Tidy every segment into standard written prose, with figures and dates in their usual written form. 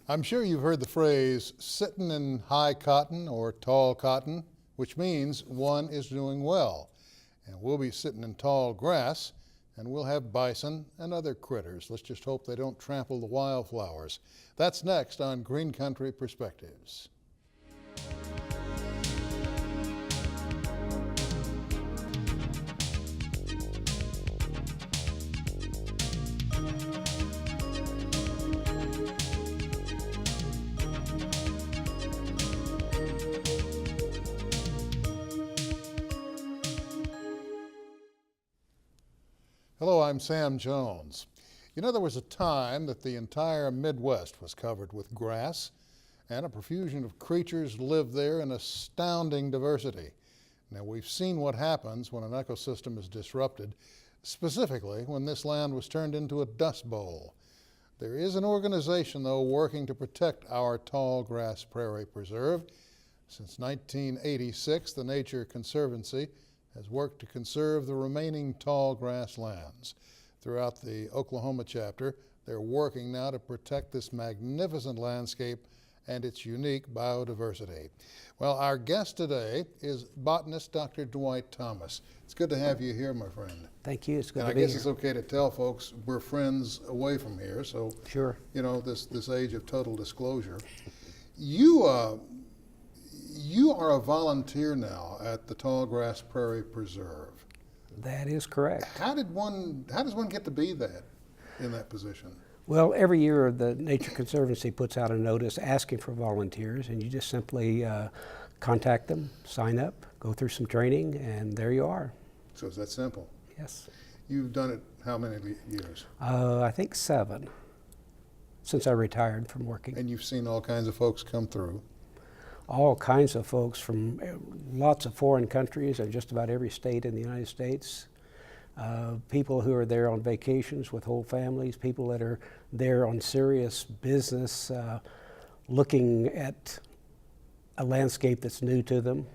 I'm sure you've heard the phrase sitting in high cotton or tall cotton, which means one is doing well. And we'll be sitting in tall grass, and we'll have bison and other critters. Let's just hope they don't trample the wildflowers. That's next on Green Country Perspectives. Hello, I'm Sam Jones. You know, there was a time that the entire Midwest was covered with grass, and a profusion of creatures lived there in astounding diversity. Now, we've seen what happens when an ecosystem is disrupted, specifically when this land was turned into a dust bowl. There is an organization, though, working to protect our Tallgrass Prairie Preserve. Since 1986, the Nature Conservancy has worked to conserve the remaining tall grass lands. Throughout the Oklahoma chapter, they're working now to protect this magnificent landscape and its unique biodiversity. Well, our guest today is botanist Dr. Dwight Thomas. It's good to have you here, my friend. Thank you. It's good and to be here. I guess it's okay to tell folks we're friends away from here, so sure. You know, this age of total disclosure. You are a volunteer now at the Tallgrass Prairie Preserve. That is correct. How does one get to be that in that position? Well, every year the Nature Conservancy puts out a notice asking for volunteers, and you just simply contact them, sign up, go through some training, and there you are. So it's that simple? Yes. You've done it how many years? I think 7, since I retired from working. And you've seen all kinds of folks come through? All kinds of folks from lots of foreign countries and just about every state in the United States. People who are there on vacations with whole families, people that are there on serious business, looking at a landscape that's new to them.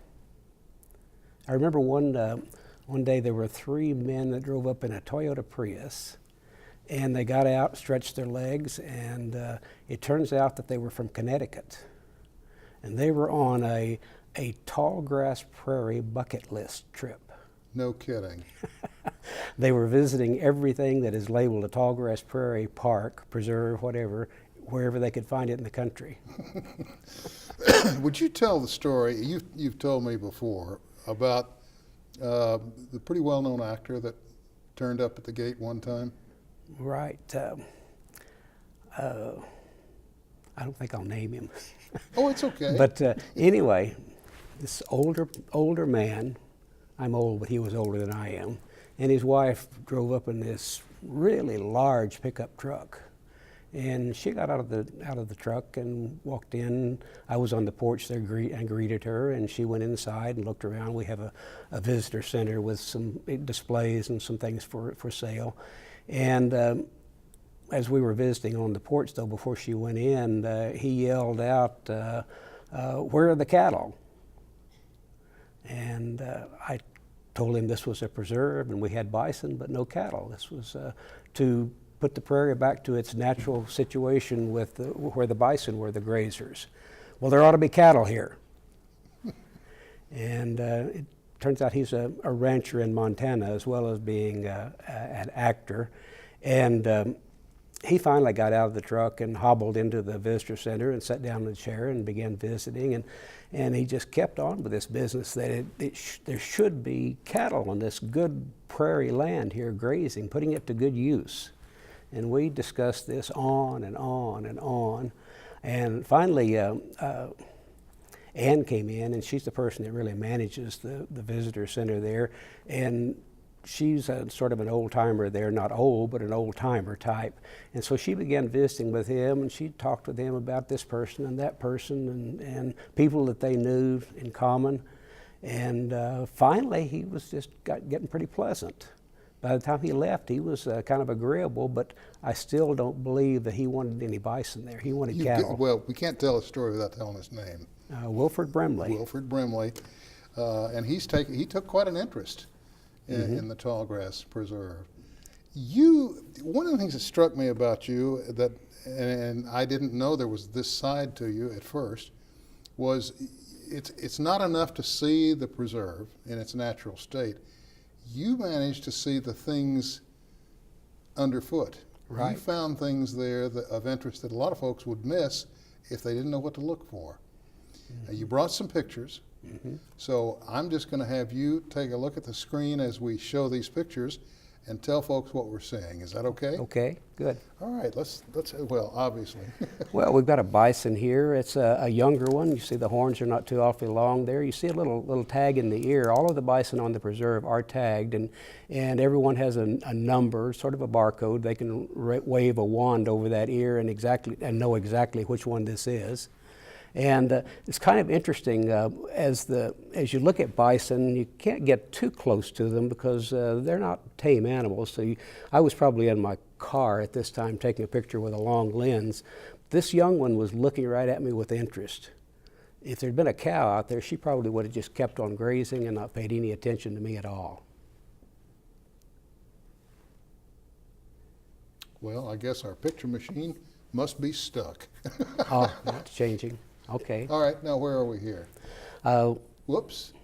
I remember one day there were 3 men that drove up in a Toyota Prius, and they got out, stretched their legs, and it turns out that they were from Connecticut. And they were on a Tallgrass Prairie bucket list trip. No kidding. They were visiting everything that is labeled a Tallgrass Prairie Park, preserve, whatever, wherever they could find it in the country. Would you tell the story, you've told me before, about the pretty well-known actor that turned up at the gate one time? Right. I don't think I'll name him. Oh, it's okay. But anyway, this older man, I'm old, but he was older than I am, and his wife drove up in this really large pickup truck. And she got out of the truck and walked in. I was on the porch there and greeted her, and she went inside and looked around. We have a visitor center with some displays and some things for sale. And as we were visiting on the porch, though, before she went in, he yelled out, "Where are the cattle?" And I told him this was a preserve and we had bison, but no cattle. This was to put the prairie back to its natural situation with where the bison were the grazers. Well, there ought to be cattle here. And it turns out he's a rancher in Montana as well as being an actor. And he finally got out of the truck and hobbled into the visitor center and sat down in the chair and began visiting. And he just kept on with this business that there should be cattle on this good prairie land here grazing, putting it to good use. And we discussed this on and on and on. And finally, Ann came in, and she's the person that really manages the visitor center there. And she's sort of an old-timer there, not old, but an old-timer type. And so she began visiting with him, and she talked with him about this person and that person and people that they knew in common. And finally, he was just getting pretty pleasant. By the time he left, he was kind of agreeable, but I still don't believe that he wanted any bison there. He wanted cattle. Well, we can't tell a story without telling his name. Wilford Brimley. Wilford Brimley. And he took quite an interest in the Tallgrass Preserve. One of the things that struck me about you and I didn't know there was this side to you at first, was it's not enough to see the preserve in its natural state. You managed to see the things underfoot. Right. You found things there of interest that a lot of folks would miss if they didn't know what to look for. You brought some pictures, so I'm just going to have you take a look at the screen as we show these pictures and tell folks what we're seeing. Is that okay? Okay, good. All right, let's well, obviously. Well, we've got a bison here. It's a younger one. You see the horns are not too awfully long there. You see a little tag in the ear. All of the bison on the preserve are tagged, and everyone has a number, sort of a barcode. They can wave a wand over that ear and know exactly which one this is. And it's kind of interesting as you look at bison, you can't get too close to them because they're not tame animals. So I was probably in my car at this time taking a picture with a long lens. This young one was looking right at me with interest. If there'd been a cow out there, she probably would have just kept on grazing and not paid any attention to me at all. Well, I guess our picture machine must be stuck. Oh, it's changing. Okay. All right, now where are we here? Whoops.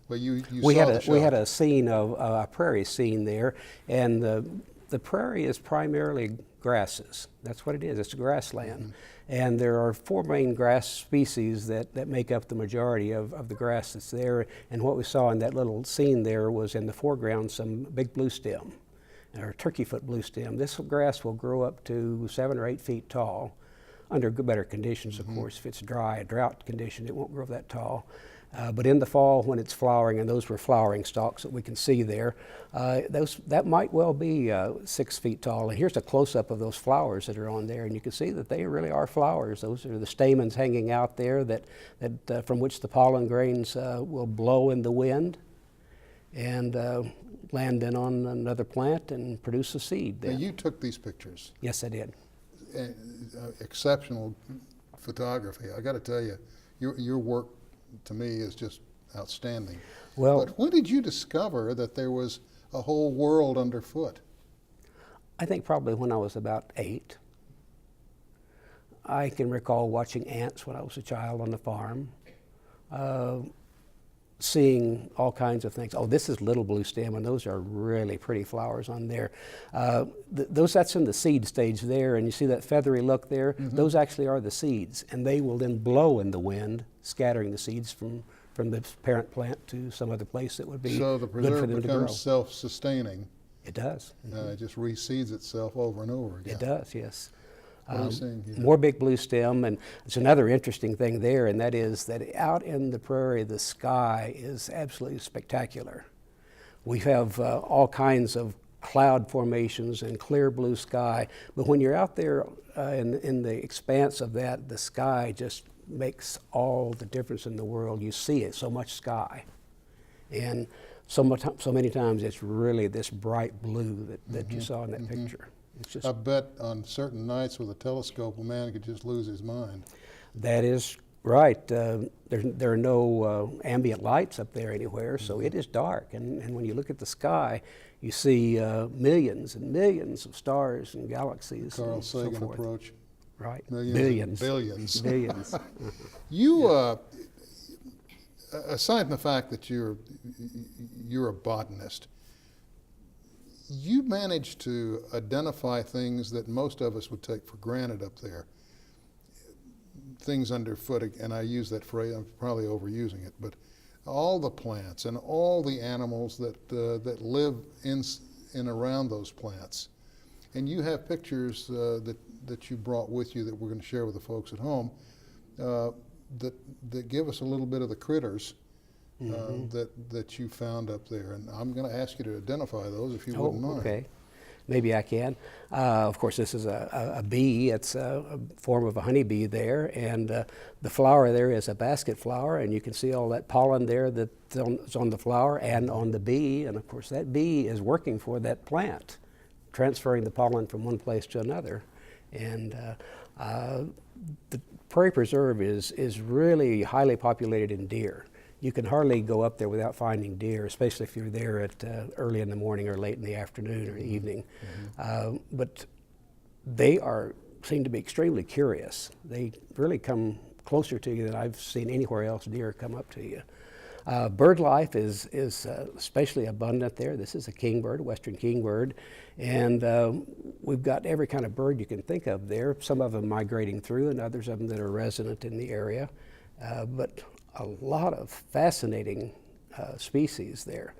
Well, you we saw had the a shot. we had a scene of a prairie scene there, and the prairie is primarily grasses. That's what it is. It's a grassland, and there are 4 main grass species that make up the majority of the grass that's there. And what we saw in that little scene there was in the foreground some big bluestem, or turkeyfoot bluestem. This grass will grow up to 7 or 8 feet tall. Under better conditions, of course. If it's dry, a drought condition, it won't grow that tall. But in the fall, when it's flowering, and those were flowering stalks that we can see there, that might well be 6 feet tall. And here's a close-up of those flowers that are on there, and you can see that they really are flowers. Those are the stamens hanging out there that from which the pollen grains will blow in the wind and land in on another plant and produce a seed. Now, you took these pictures. Yes, I did. Exceptional photography. I got to tell you, your work to me is just outstanding. Well, but when did you discover that there was a whole world underfoot? I think probably when I was about 8. I can recall watching ants when I was a child on the farm, seeing all kinds of things. Oh, this is little bluestem, and those are really pretty flowers on there. That's in the seed stage there, and you see that feathery look there? Those actually are the seeds, and they will then blow in the wind, scattering the seeds from the parent plant to some other place that would be so the good for preserve them to grow. becomes self-sustaining. It does. It just reseeds itself over and over again. It does, yes. What are you seeing here? More big bluestem, and it's another interesting thing there, and that is that out in the prairie, the sky is absolutely spectacular. We have all kinds of cloud formations and clear blue sky, but when you're out there in the expanse of that, the sky just makes all the difference in the world. You see it, so much sky, and so many times it's really this bright blue that you saw in that picture. It's just, I bet on certain nights with a telescope, a man could just lose his mind. that is right. There are no ambient lights up there anywhere, so it is dark. And when you look at the sky, you see millions and millions of stars and galaxies. Carl and Sagan so forth. approach. Right. Millions. Billions. Billions. Billions. You, aside from the fact that you're a botanist, you managed to identify things that most of us would take for granted up there. Things underfoot, and I use that phrase, I'm probably overusing it, but all the plants and all the animals that live in around those plants. And you have pictures that you brought with you that we're going to share with the folks at home that give us a little bit of the critters that you found up there. And I'm going to ask you to identify those if you wouldn't mind. Okay. Maybe I can. Of course, this is a bee. It's a form of a honeybee there, and the flower there is a basket flower, and you can see all that pollen there that's on the flower and on the bee, and of course that bee is working for that plant, transferring the pollen from one place to another. And the Prairie Preserve is really highly populated in deer. You can hardly go up there without finding deer, especially if you're there at early in the morning or late in the afternoon or evening. But they are seem to be extremely curious. They really come closer to you than I've seen anywhere else deer come up to you. Bird life is especially abundant there. This is a kingbird, western kingbird, and we've got every kind of bird you can think of there. Some of them migrating through, and others of them that are resident in the area. But a lot of fascinating species there.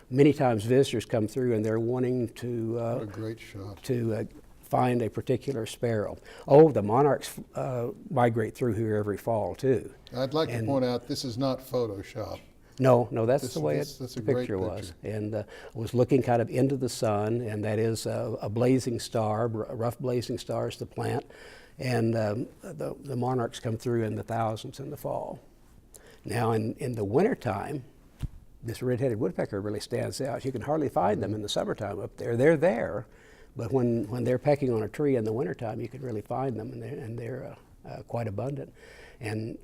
Many times visitors come through and they're wanting to What a great shot. to find a particular sparrow. Oh, the monarchs migrate through here every fall too. I'd like to point out this is not Photoshop. No, that's This- the way this- it, that's a the great picture was. picture. And was looking kind of into the sun, and that is a blazing star, a rough blazing star is the plant. And the monarchs come through in the thousands in the fall. Now in the wintertime, this red-headed woodpecker really stands out. You can hardly find them in the summertime up there. They're there, but when they're pecking on a tree in the wintertime, you can really find them, and they're quite abundant. And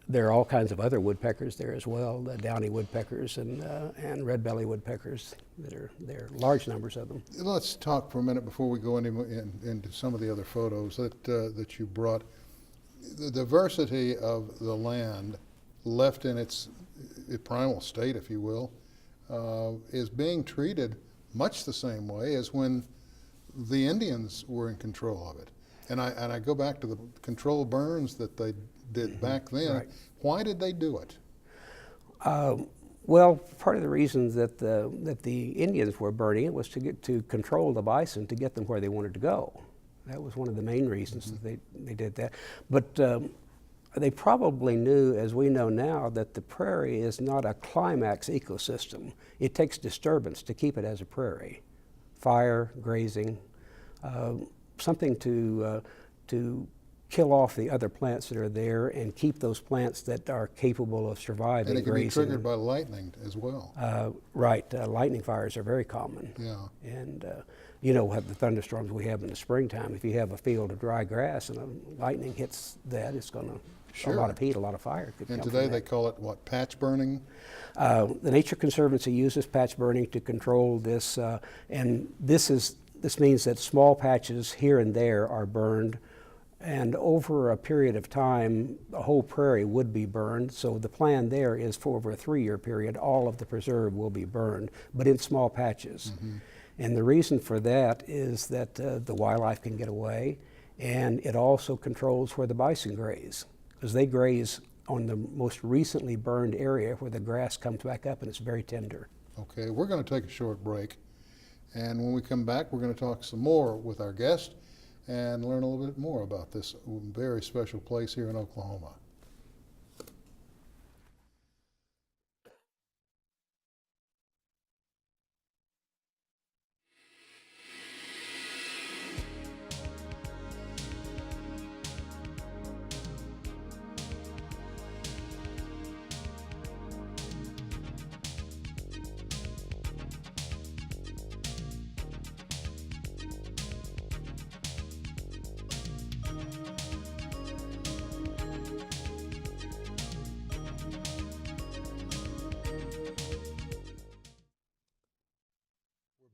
there are all kinds of other woodpeckers there as well, the downy woodpeckers and red-belly woodpeckers. There are large numbers of them. Let's talk for a minute before we go into some of the other photos that you brought. The diversity of the land left in its primal state, if you will, is being treated much the same way as when the Indians were in control of it. And I go back to the controlled burns that they did back then. Right. Why did they do it? Well, part of the reason that the Indians were burning it was to control the bison, to get them where they wanted to go. That was one of the main reasons that they did that. But they probably knew, as we know now, that the prairie is not a climax ecosystem. It takes disturbance to keep it as a prairie. Fire, grazing, something to kill off the other plants that are there and keep those plants that are capable of surviving. And it can grazing. be triggered by lightning as well. Right, lightning fires are very common. Yeah. And you know, the thunderstorms we have in the springtime, if you have a field of dry grass and a lightning hits that, it's going to, Sure. a lot of heat, a lot of fire could And come today from they that. call it what, patch burning? The Nature Conservancy uses patch burning to control this, and this means that small patches here and there are burned, and over a period of time, the whole prairie would be burned. So the plan there is for over a 3-year period, all of the preserve will be burned, but in small patches. And the reason for that is that the wildlife can get away, and it also controls where the bison graze, because they graze on the most recently burned area where the grass comes back up and it's very tender. Okay, we're going to take a short break. And when we come back, we're going to talk some more with our guest and learn a little bit more about this very special place here in Oklahoma.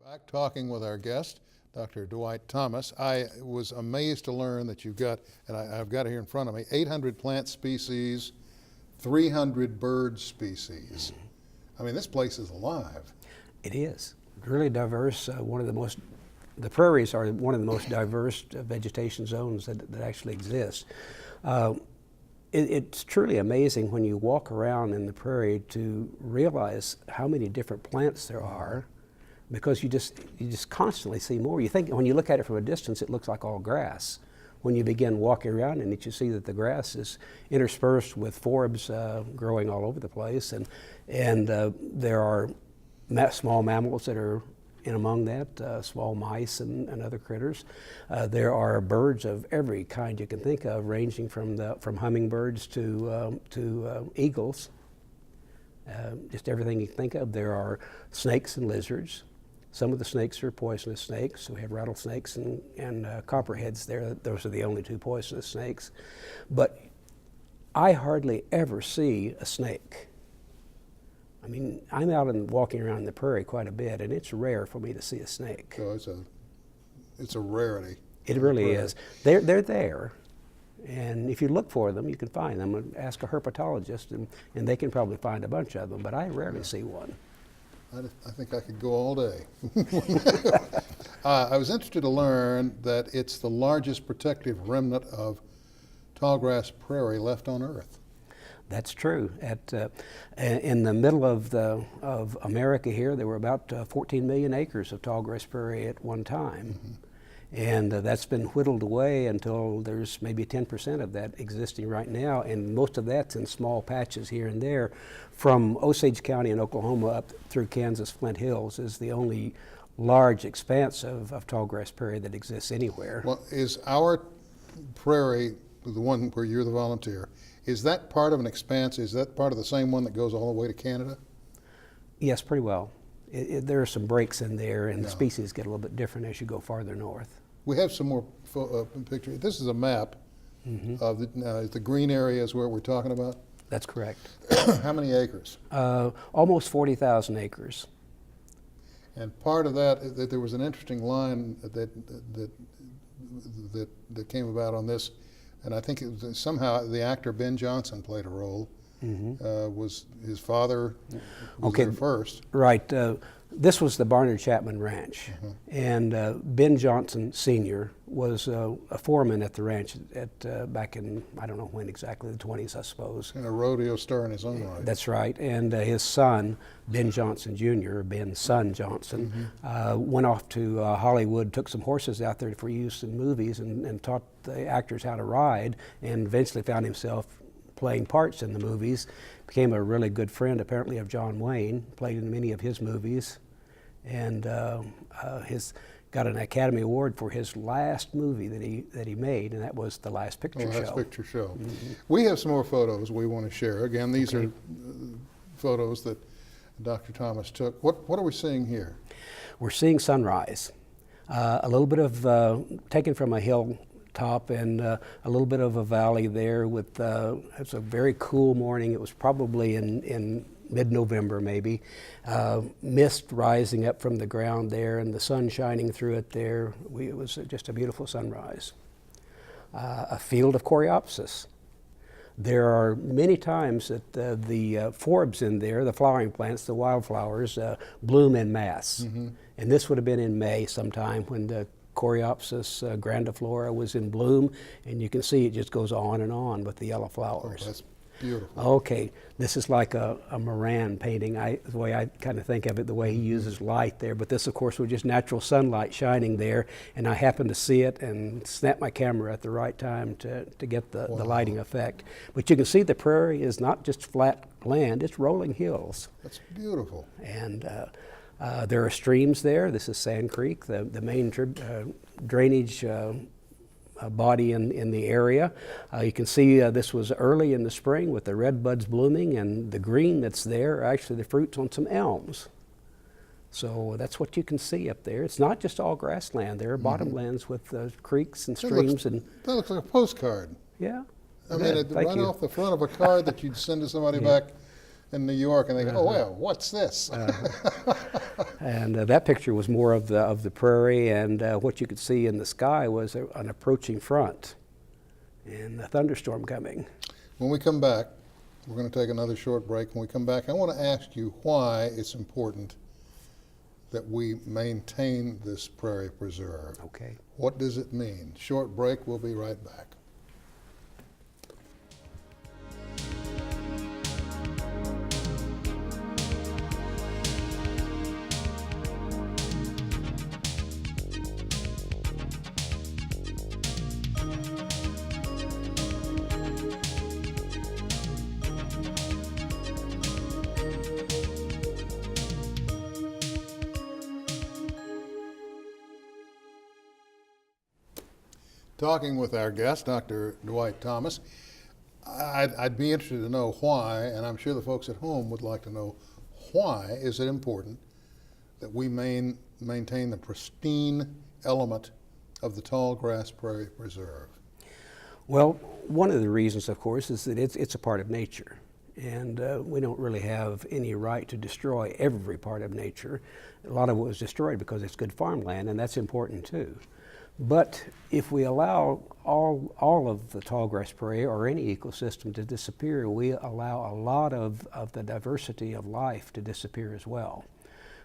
Back talking with our guest, Dr. Dwight Thomas. I was amazed to learn that you've got, and I've got it here in front of me, 800 plant species, 300 bird species. I mean, this place is alive. It is really diverse. The prairies are one of the most diverse vegetation zones that actually exist. It's truly amazing when you walk around in the prairie to realize how many different plants there are, because you just constantly see more. You think when you look at it from a distance, it looks like all grass. When you begin walking around in it, you see that the grass is interspersed with forbs growing all over the place, and there are small mammals that are in among that, small mice and other critters. There are birds of every kind you can think of, ranging from hummingbirds to eagles. Just everything you can think of. There are snakes and lizards. Some of the snakes are poisonous snakes. We have rattlesnakes and copperheads there. Those are the only 2 poisonous snakes. But I hardly ever see a snake. I mean, I'm out and walking around the prairie quite a bit, and it's rare for me to see a snake. So it's a rarity. It really is. They're there. And if you look for them, you can find them. And ask a herpetologist, and they can probably find a bunch of them, but I rarely see one. I think I could go all day. I was interested to learn that it's the largest protective remnant of tallgrass prairie left on Earth. That's true. In the middle of America here, there were about 14 million acres of tallgrass prairie at one time. Mm-hmm. And that's been whittled away until there's maybe 10% of that existing right now, and most of that's in small patches here and there. From Osage County in Oklahoma up through Kansas Flint Hills is the only large expanse of tallgrass prairie that exists anywhere. Well, is our prairie, the one where you're the volunteer, is that part of an expanse? Is that part of the same one that goes all the way to Canada? Yes, pretty well. There are some breaks in there, and the species get a little bit different as you go farther north. We have some more pictures. This is a map of the green areas where we're talking about. That's correct. How many acres? Almost 40,000 acres. And part of that there was an interesting line that came about on this, and I think it was somehow the actor Ben Johnson played a role. Mm-hmm. Was his father was there first? Right. This was the Barnard Chapman Ranch, and Ben Johnson Sr. was a foreman at the ranch back in, I don't know when exactly, the 20s, I suppose. And a rodeo star in his own right. That's right. And his son, Ben Johnson Jr., Ben's son Johnson, went off to Hollywood, took some horses out there for use in movies, and taught the actors how to ride, and eventually found himself playing parts in the movies. Became a really good friend, apparently, of John Wayne, played in many of his movies, and got an Academy Award for his last movie that he made, and that was The Last Picture Show. Last Picture Show. Mm-hmm. We have some more photos we want to share. Again, these are photos that Dr. Thomas took. What are we seeing here? We're seeing sunrise. A little bit of taken from a hill top, and a little bit of a valley there with it's a very cool morning. It was probably in mid-November maybe. Mist rising up from the ground there and the sun shining through it there. It was just a beautiful sunrise. A field of coreopsis. There are many times that the forbs in there, the flowering plants, the wildflowers, bloom en masse. Mm-hmm. And this would have been in May sometime when the Coreopsis grandiflora was in bloom, and you can see it just goes on and on with the yellow flowers. Oh, that's beautiful. Okay, this is like a Moran painting, the way I kind of think of it, the way he uses light there. But this, of course, was just natural sunlight shining there, and I happened to see it and snap my camera at the right time to get the lighting effect. But you can see the prairie is not just flat land, it's rolling hills. That's beautiful. And there are streams there. This is Sand Creek, the main drainage body in the area. You can see this was early in the spring with the red buds blooming, and the green that's there are actually the fruits on some elms. So that's what you can see up there. It's not just all grassland. There are bottomlands with creeks and streams. That looks like a postcard. Yeah. I mean, right off the front of a card that you'd send to somebody back in New York, and they go, "Oh well, what's this?" And that picture was more of the prairie, and what you could see in the sky was an approaching front, and a thunderstorm coming. When we come back, we're going to take another short break. When we come back, I want to ask you why it's important that we maintain this prairie preserve. Okay. What does it mean? Short break. We'll be right back. Talking with our guest, Dr. Dwight Thomas. I'd be interested to know why, and I'm sure the folks at home would like to know, why is it important that we maintain the pristine element of the Tallgrass Prairie Preserve? Well, one of the reasons, of course, is that it's a part of nature. And we don't really have any right to destroy every part of nature. A lot of it was destroyed because it's good farmland, and that's important too. But if we allow all of the tallgrass prairie or any ecosystem to disappear, we allow a lot of the diversity of life to disappear as well.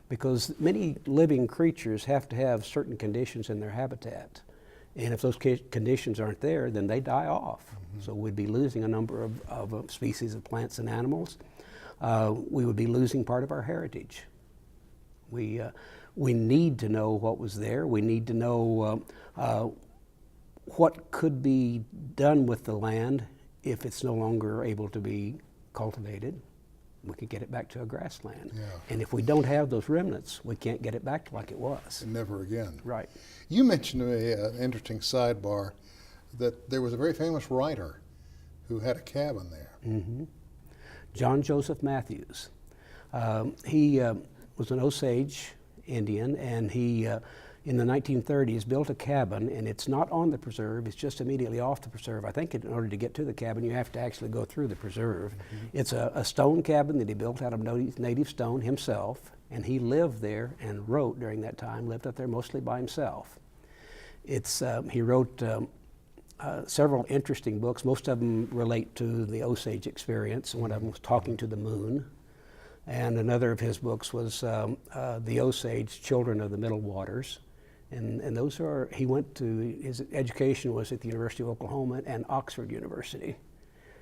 Because many living creatures have to have certain conditions in their habitat. And if those conditions aren't there, then they die off. So we'd be losing a number of species of plants and animals. We would be losing part of our heritage. We need to know what was there. We need to know what could be done with the land if it's no longer able to be cultivated. We could get it back to a grassland. Yeah. And if we don't have those remnants, we can't get it back like it was. And never again. Right. You mentioned to me an interesting sidebar that there was a very famous writer who had a cabin there. Mm-hmm. John Joseph Matthews. He was an Osage Indian, and he, in the 1930s, built a cabin, and it's not on the preserve, it's just immediately off the preserve. I think in order to get to the cabin, you have to actually go through the preserve. Mm-hmm. It's a stone cabin that he built out of native stone himself, and he lived there and wrote during that time, lived up there mostly by himself. He wrote several interesting books. Most of them relate to the Osage experience. One of them was Talking to the Moon. And another of his books was The Osage Children of the Middle Waters. And those are, he went to, his education was at the University of Oklahoma and Oxford University.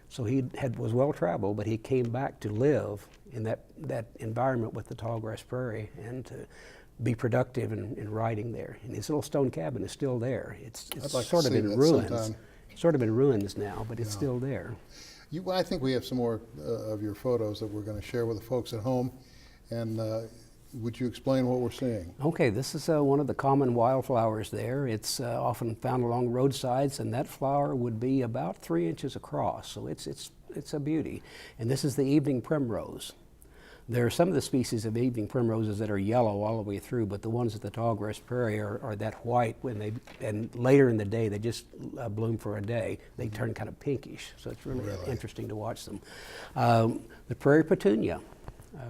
So he was well traveled, but he came back to live in that environment with the Tallgrass Prairie and to be productive in writing there. And his little stone cabin is still there. It's like sort of in ruins. sometime. Sort of in ruins now, but it's still there. I think we have some more of your photos that we're going to share with the folks at home. And would you explain what we're seeing? Okay, this is one of the common wildflowers there. It's often found along roadsides, and that flower would be about 3 inches across, so it's a beauty. And this is the evening primrose. There are some of the species of evening primroses that are yellow all the way through, but the ones at the Tallgrass Prairie are that white and later in the day they just bloom for a day. They turn kind of pinkish, so it's really interesting to watch them. The Prairie Petunia.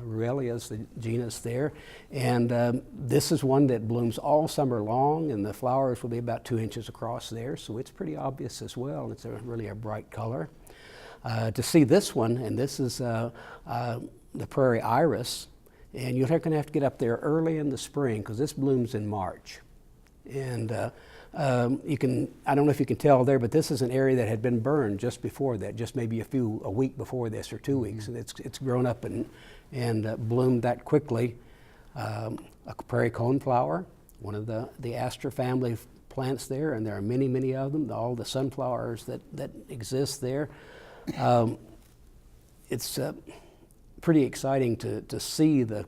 Ruellia is the genus there, and this is one that blooms all summer long, and the flowers will be about 2 inches across there, so it's pretty obvious as well. It's really a bright color. To see this one, and this is the Prairie Iris, and you're going to have to get up there early in the spring because this blooms in March. And you can, I don't know if you can tell there, but this is an area that had been burned just before that, just maybe a week before this or 2 weeks, and it's grown up and bloomed that quickly. A prairie coneflower, one of the aster family plants there, and there are many, many of them, all the sunflowers that exist there. It's pretty exciting to see the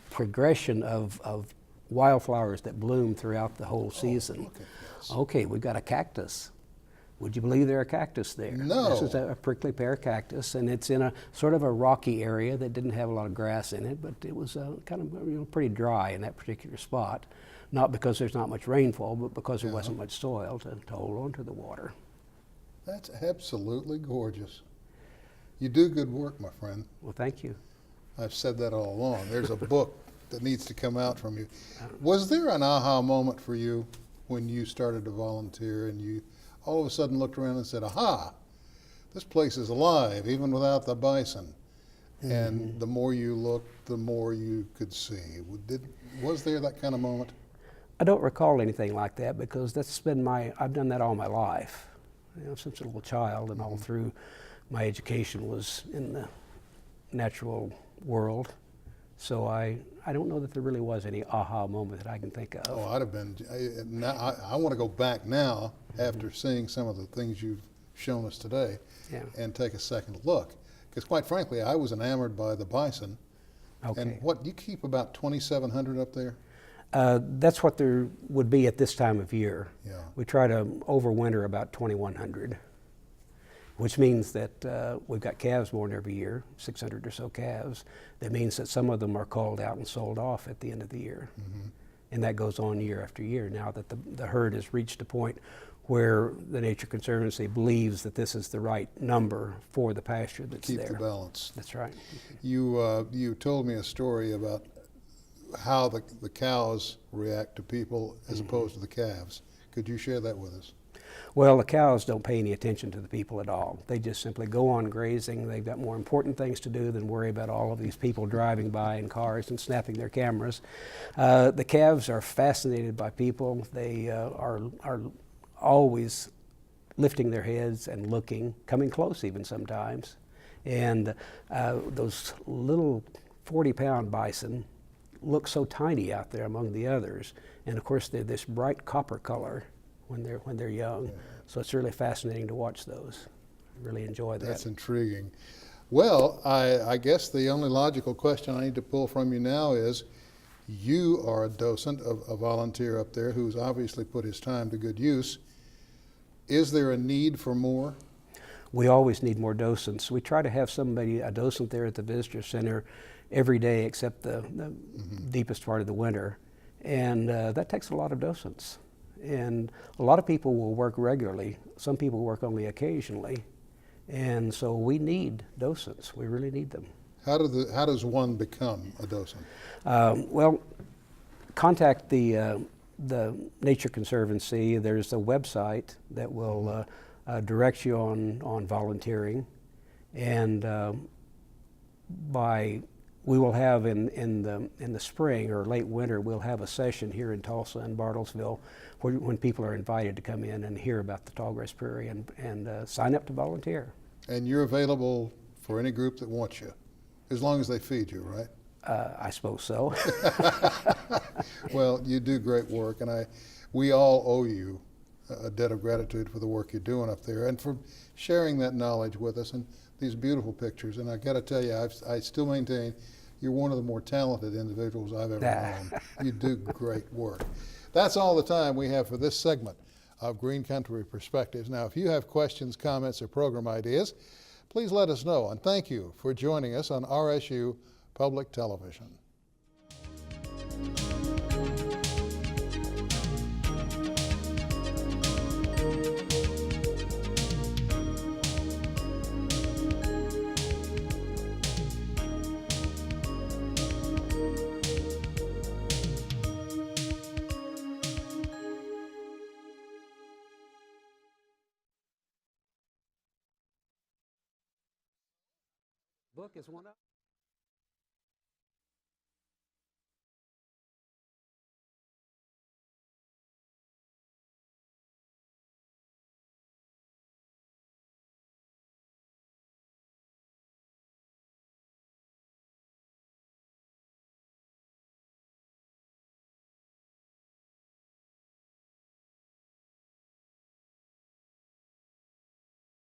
progression of wildflowers that bloom throughout the whole season. Okay, we've got a cactus. Would you believe there are cactus there? No. This is a prickly pear cactus, and it's in a sort of a rocky area that didn't have a lot of grass in it, but it was kind of pretty dry in that particular spot. Not because there's not much rainfall, but because there wasn't much soil to hold on to the water. That's absolutely gorgeous. You do good work, my friend. Well, thank you. I've said that all along. There's a book that needs to come out from you. Was there an aha moment for you when you started to volunteer and you all of a sudden looked around and said, aha, this place is alive, even without the bison? Mm-hmm. And the more you looked, the more you could see. Was there that kind of moment? I don't recall anything like that because I've done that all my life. Since a little child, and all through my education was in the natural world. So I don't know that there really was any aha moment that I can think of. Oh, I'd have been. I want to go back now after seeing some of the things you've shown us today and take a second look. Because quite frankly, I was enamored by the bison. Okay. And what, you keep about 2,700 up there? That's what there would be at this time of year. Yeah. We try to overwinter about 2,100, which means that we've got calves born every year, 600 or so calves. That means that some of them are culled out and sold off at the end of the year. Mm-hmm. And that goes on year after year now that the herd has reached a point where the Nature Conservancy believes that this is the right number for the pasture that's there. Keep the balance. That's right. You told me a story about how the cows react to people as opposed to the calves. Could you share that with us? Well, the cows don't pay any attention to the people at all. They just simply go on grazing. They've got more important things to do than worry about all of these people driving by in cars and snapping their cameras. The calves are fascinated by people. They are always lifting their heads and looking, coming close even sometimes. And those little 40-pound bison look so tiny out there among the others. And of course, they're this bright copper color when they're young. Yeah. So it's really fascinating to watch those. I really enjoy that. That's intriguing. Well, I guess the only logical question I need to pull from you now is, you are a docent, a volunteer up there who's obviously put his time to good use. Is there a need for more? We always need more docents. We try to have a docent there at the visitor center every day except the deepest part of the winter. And that takes a lot of docents. And a lot of people will work regularly. Some people work only occasionally. And so we need docents. We really need them. How does one become a docent? Well, contact the Nature Conservancy. There's a website that will direct you on volunteering. And we will have in the spring or late winter, we'll have a session here in Tulsa and Bartlesville when people are invited to come in and hear about the Tallgrass Prairie and sign up to volunteer. And you're available for any group that wants you, as long as they feed you, right? I suppose so. Well, you do great work, and we all owe you a debt of gratitude for the work you're doing up there and for sharing that knowledge with us and these beautiful pictures. And I got to tell you, I still maintain you're one of the more talented individuals I've ever known. You do great work. That's all the time we have for this segment of Green Country Perspectives. Now, if you have questions, comments, or program ideas, please let us know. And thank you for joining us on RSU Public Television. Book is one up.